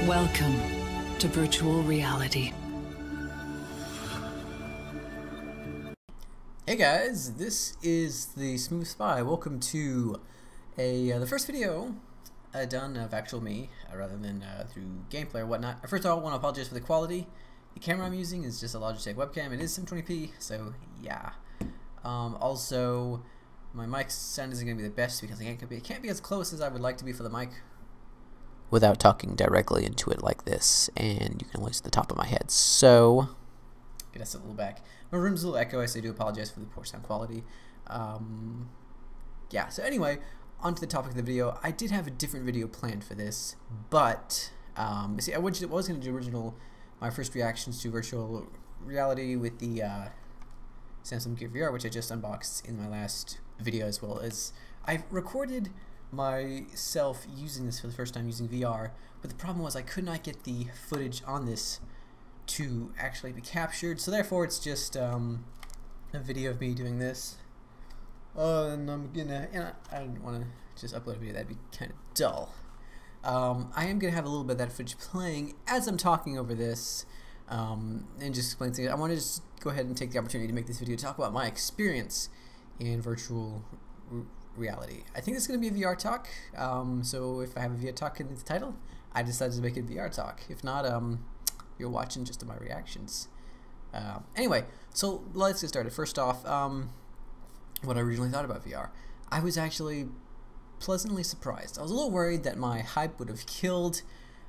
Welcome to virtual reality. Hey guys, this is the Smooth Spy. Welcome to the first video done of actual me, rather than through gameplay or whatnot. First of all, I want to apologize for the quality. The camera I'm using is just a Logitech webcam. It is 720p, so yeah. Also, my mic sound isn't going to be the best because it can't be as close as I would like to be for the mic without talking directly into it like this, and you can only see the top of my head. So, get us a little back. My room's a little echoey, so I do apologize for the poor sound quality. Yeah, so anyway, on to the topic of the video. I did have a different video planned for this, but, see, I was going to do my first reactions to virtual reality with the Samsung Gear VR, which I just unboxed in my last video, as well as I recorded myself using this for the first time using VR, but the problem was I could not get the footage on this to actually be captured, so therefore it's just a video of me doing this. And I don't want to just upload a video, that'd be kind of dull. I am going to have a little bit of that footage playing as I'm talking over this, and just explain things. I want to just go ahead and take the opportunity to make this video to talk about my experience in virtual reality. I think this is going to be a VR talk, so if I have a VR talk in the title, I decided to make it VR talk. If not, you're watching just my reactions. Anyway, so let's get started. First off, what I originally thought about VR. I was actually pleasantly surprised. I was a little worried that my hype would have killed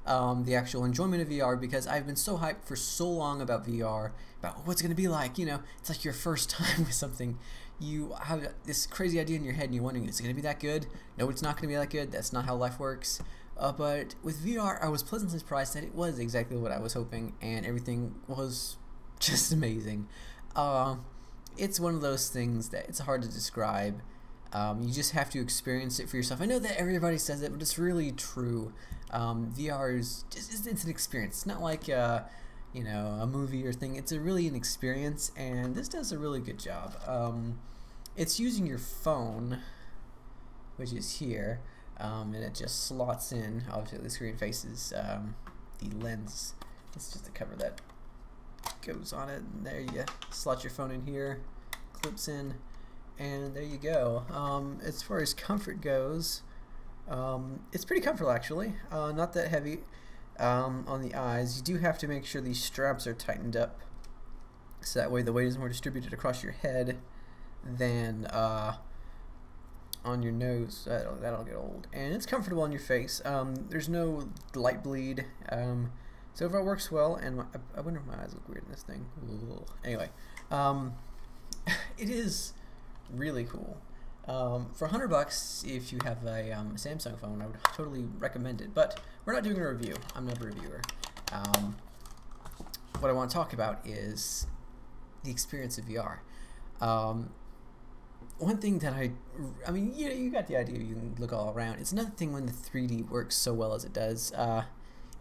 the actual enjoyment of VR, because I've been so hyped for so long about VR, about what's going to be like. You know, it's like your first time with something. You have this crazy idea in your head and you're wondering, is it going to be that good? No, it's not going to be that good. That's not how life works. But with VR, I was pleasantly surprised that it was exactly what I was hoping, and everything was just amazing. It's one of those things that it's hard to describe. You just have to experience it for yourself. I know that everybody says it, but it's really true. VR is just, it's an experience. It's not like you know, a movie or thing. It's really an experience, and this does a really good job. It's using your phone, which is here, and it just slots in. Obviously, the screen faces the lens. It's just a cover that goes on it, and there you slot your phone in here, clips in, and there you go. As far as comfort goes, it's pretty comfortable actually, not that heavy on the eyes. You do have to make sure these straps are tightened up, so that way the weight is more distributed across your head than on your nose. That'll get old. And it's comfortable on your face. There's no light bleed, so overall it works well. And I wonder if my eyes look weird in this thing. Ugh. Anyway, it is really cool. For $100, if you have a Samsung phone, I would totally recommend it. But we're not doing a review. I'm not a reviewer. What I want to talk about is the experience of VR. One thing that I mean, you got the idea. You can look all around. It's another thing when the 3D works so well as it does.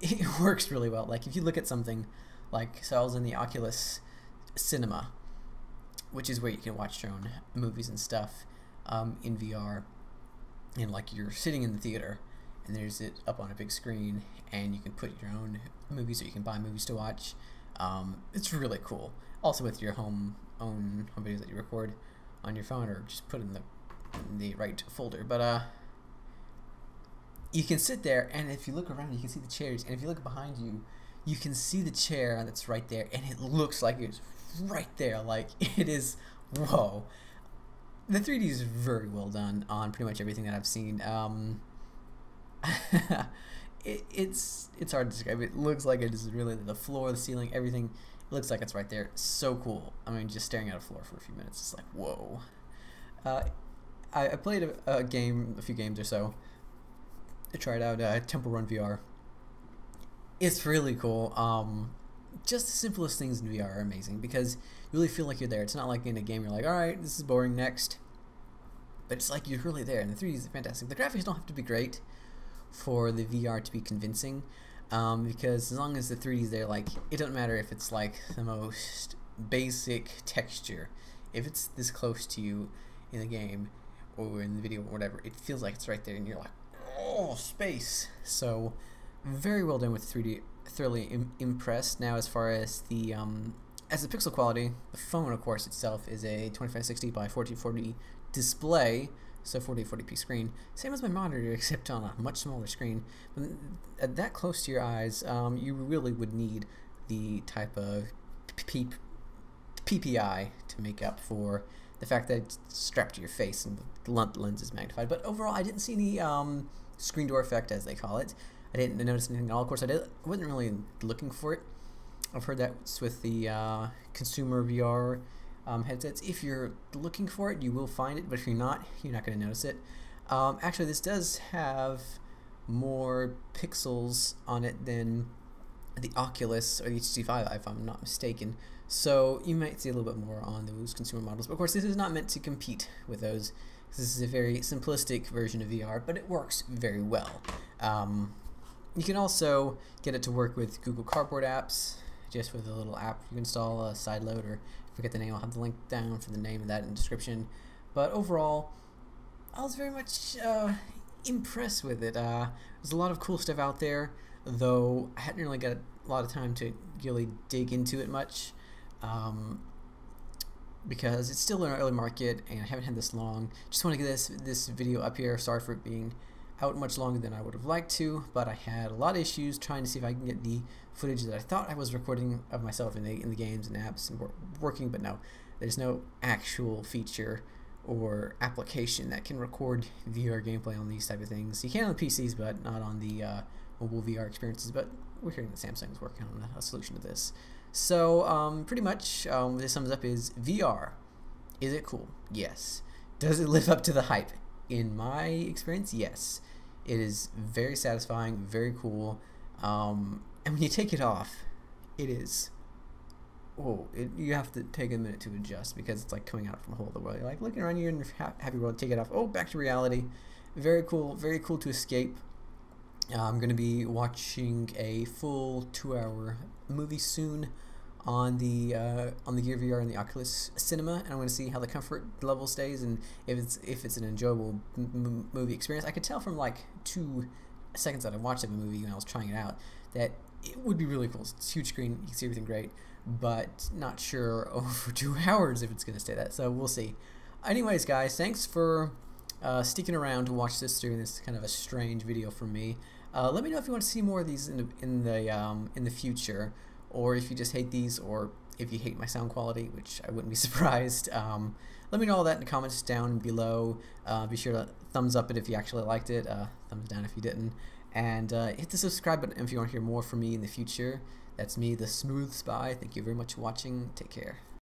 It works really well. Like if you look at something like, so I was in the Oculus Cinema, which is where you can watch your own movies and stuff in VR, and like you're sitting in the theater and there's it up on a big screen, and you can put your own movies, or you can buy movies to watch. It's really cool. Also with your own home videos that you record on your phone, or just put in the right folder. But you can sit there, and if you look around, you can see the chairs, and if you look behind you, you can see the chair that's right there, and it looks like it's right there. Like, it is, whoa. The 3D is very well done on pretty much everything that I've seen. It's hard to describe. It looks like it is really the floor, the ceiling, everything. It looks like it's right there. So cool. I mean, just staring at a floor for a few minutes, it's like, whoa. I played a few games or so. I tried out Temple Run VR. It's really cool. Just the simplest things in VR are amazing, because you really feel like you're there. It's not like in a game you're like, alright, this is boring, next. But it's like you're really there, and the 3D is fantastic. The graphics don't have to be great for the VR to be convincing, because as long as the 3D is there, like, it doesn't matter if it's like the most basic texture. If it's this close to you in the game or in the video or whatever, it feels like it's right there, and you're like, oh, space. So very well done with 3D. Thoroughly impressed. Now, as far as the pixel quality, the phone, of course, itself is a 2560 by 1440 display, so 4040p screen. Same as my monitor, except on a much smaller screen. But that close to your eyes, you really would need the type of PPI to make up for the fact that it's strapped to your face and the lens is magnified. But overall, I didn't see any screen door effect, as they call it. I didn't notice anything at all. Of course, I wasn't really looking for it. I've heard that's with the consumer VR headsets. If you're looking for it, you will find it, but if you're not going to notice it. Actually, this does have more pixels on it than the Oculus or the HTC Vive, if I'm not mistaken. So you might see a little bit more on those consumer models. But of course, this is not meant to compete with those. This is a very simplistic version of VR, but it works very well. You can also get it to work with Google Cardboard apps, just with a little app you can install, a sideload, or forget the name. I'll have the link down for the name of that in the description. But overall, I was very much impressed with it. There's a lot of cool stuff out there, though I hadn't really got a lot of time to really dig into it much, because it's still in our early market and I haven't had this long. Just want to get this video up here. Sorry for it being out much longer than I would have liked to, but I had a lot of issues trying to see if I can get the footage that I thought I was recording of myself in the games and apps and working, but no, there's no actual feature or application that can record VR gameplay on these type of things. You can on the PCs, but not on the mobile VR experiences. But we're hearing that Samsung is working on a solution to this. So pretty much what this sums up is VR. Is it cool? Yes. Does it live up to the hype? In my experience, yes. It is very satisfying, very cool, and when you take it off, it is, you have to take a minute to adjust, because it's like coming out from a whole other world. You're like looking around you in your happy world, take it off, oh, back to reality. Very cool to escape. I'm going to be watching a full 2-hour movie soon on the Gear VR and the Oculus Cinema, and I'm going to see how the comfort level stays and if it's an enjoyable movie experience. I could tell from like 2 seconds that I watched of a movie when I was trying it out that it would be really cool. It's a huge screen, you can see everything great, but not sure over 2 hours if it's going to stay that, so we'll see. Anyways, guys, thanks for sticking around to watch this through. This kind of a strange video for me. Let me know if you want to see more of these in the future, or if you just hate these, or if you hate my sound quality, which I wouldn't be surprised. Let me know all that in the comments down below. Be sure to thumbs up it if you actually liked it, thumbs down if you didn't, and hit the subscribe button if you want to hear more from me in the future. That's me, the Smooth Spy. Thank you very much for watching. Take care.